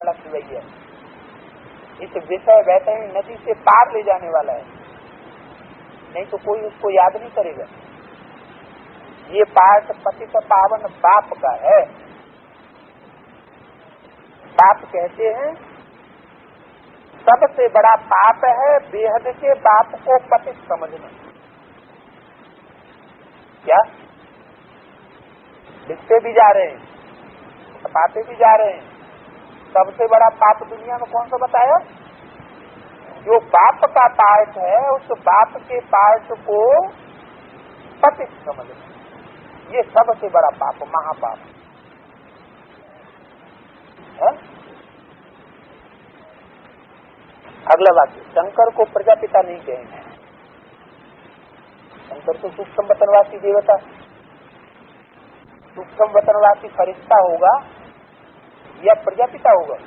लक्ष्य वही है। इस विषय वैसे ही नदी से पार ले जाने वाला है, नहीं तो कोई उसको याद नहीं करेगा। ये पाठ पतित पावन बाप का है। बाप कहते हैं सबसे बड़ा पाप है बेहद के बाप को पतित समझना। क्या लिखते भी जा रहे हैं, बताते भी जा रहे हैं। सबसे बड़ा पाप दुनिया में कौन सा बताया? जो बाप का पार्ट है उस बाप के पार्ट को पतित समझना, ये सबसे बड़ा पाप, महापाप है। अगला वाक्य, शंकर को प्रजापिता नहीं कहेंगे। शंकर तो सूक्ष्म वतनवासी देवता, सूक्ष्म वतनवासी फरिश्ता होगा या प्रजापिता होगा?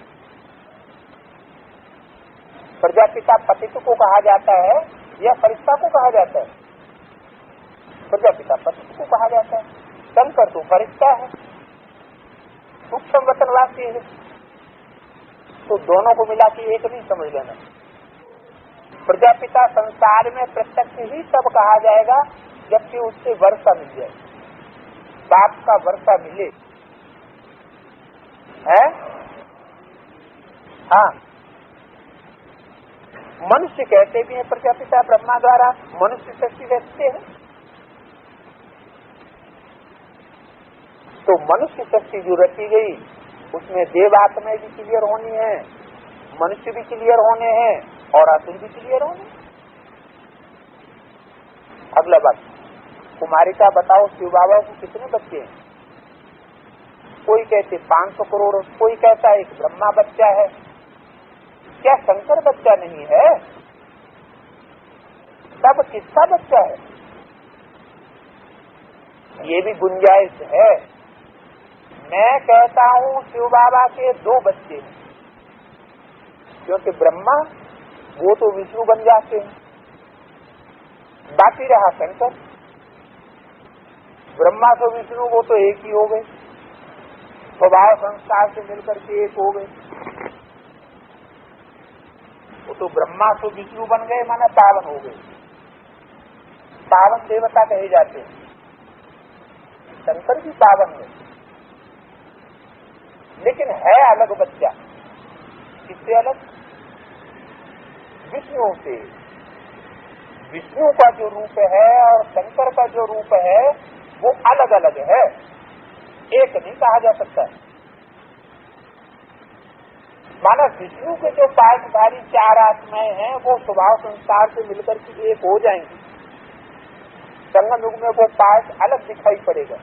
प्रजापिता पतित को कहा जाता है या फरिश्ता को कहा जाता है? प्रजापिता पतित को कहा जाता है। शंकर तो फरिश्ता है, सूक्ष्म वतनवासी है, तो दोनों को मिला के एक नहीं समझ लेना। प्रजापिता संसार में प्रत्यक्ष ही तब कहा जाएगा जबकि उससे वर्षा मिल जाए, बाप का वर्षा मिले है। हाँ, मनुष्य कहते भी हैं प्रजापिता ब्रह्मा द्वारा मनुष्य शक्ति रखते हैं, तो मनुष्य शक्ति जो रखी गई उसमें देवात्मा भी क्लियर होनी है, मनुष्य भी क्लियर होने हैं और असुर भी क्लियर होने। अगला बात, कुमारिका बताओ शिव बाबा को कितने बच्चे हैं? कोई कहते 500 करोड़, कोई कहता है एक ब्रह्मा बच्चा है। क्या शंकर बच्चा नहीं है? तब किसका बच्चा है? ये भी गुंजाइश है। मैं कहता हूँ शिव बाबा के 2 बच्चे हैं, क्योंकि ब्रह्मा वो तो विष्णु बन जाते हैं, बाकी रहा शंकर। ब्रह्मा तो विष्णु वो तो एक ही हो गए, स्वभाव संस्कार से मिलकर के एक हो गए। वो तो ब्रह्मा तो विष्णु बन गए, माना पावन हो गए, पावन देवता कहे जाते हैं। शंकर भी पावन है, लेकिन है अलग बच्चा। किससे अलग? विष्णु से। विष्णु का जो रूप है और शंकर का जो रूप है वो अलग अलग है, एक नहीं कहा जा सकता। माना विष्णु के जो पार्टधारी 4 आत्माएं हैं वो स्वभाव संस्कार से मिलकर के एक हो जाएंगी। संगम युग में वो पार्ट अलग दिखाई पड़ेगा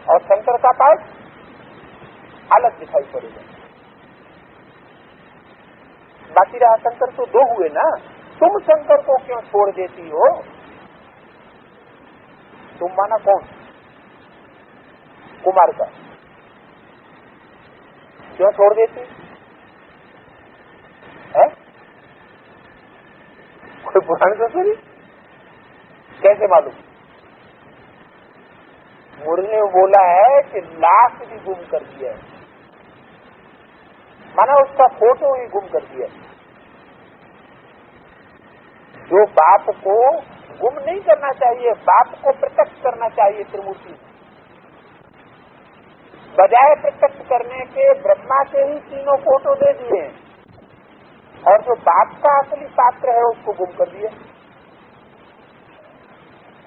और शंकर का पार्ट अलग दिखाई पड़ेगा। बाकी रहा शंकर तो 2 हुए ना। तुम शंकर को क्यों छोड़ देती हो? तुम माना कौन? कुमार का क्यों छोड़ देती है? कोई पुरानी तो सुनी? कैसे मालूम? मुरली ने बोला है कि लाश भी गुम कर दिया है, माना उसका फोटो ही गुम कर दिया। जो बाप को गुम नहीं करना चाहिए, बाप को प्रत्यक्ष करना चाहिए त्रिमूर्ति। बजाय प्रत्यक्ष करने के ब्रह्मा के ही 3 फोटो दे दिए और जो बाप का असली पात्र है उसको गुम कर दिया।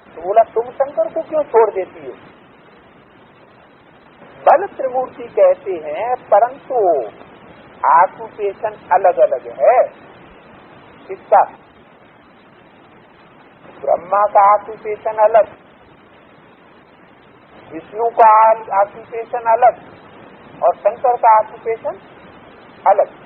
तो बोला तुम शंकर को क्यों छोड़ देती हो? बल त्रिमूर्ति कहते हैं, परंतु ऑक्यूपेशन अलग अलग है। किसका? ब्रह्मा का ऑक्यूपेशन अलग, विष्णु का ऑक्यूपेशन अलग और शंकर का ऑक्यूपेशन अलग।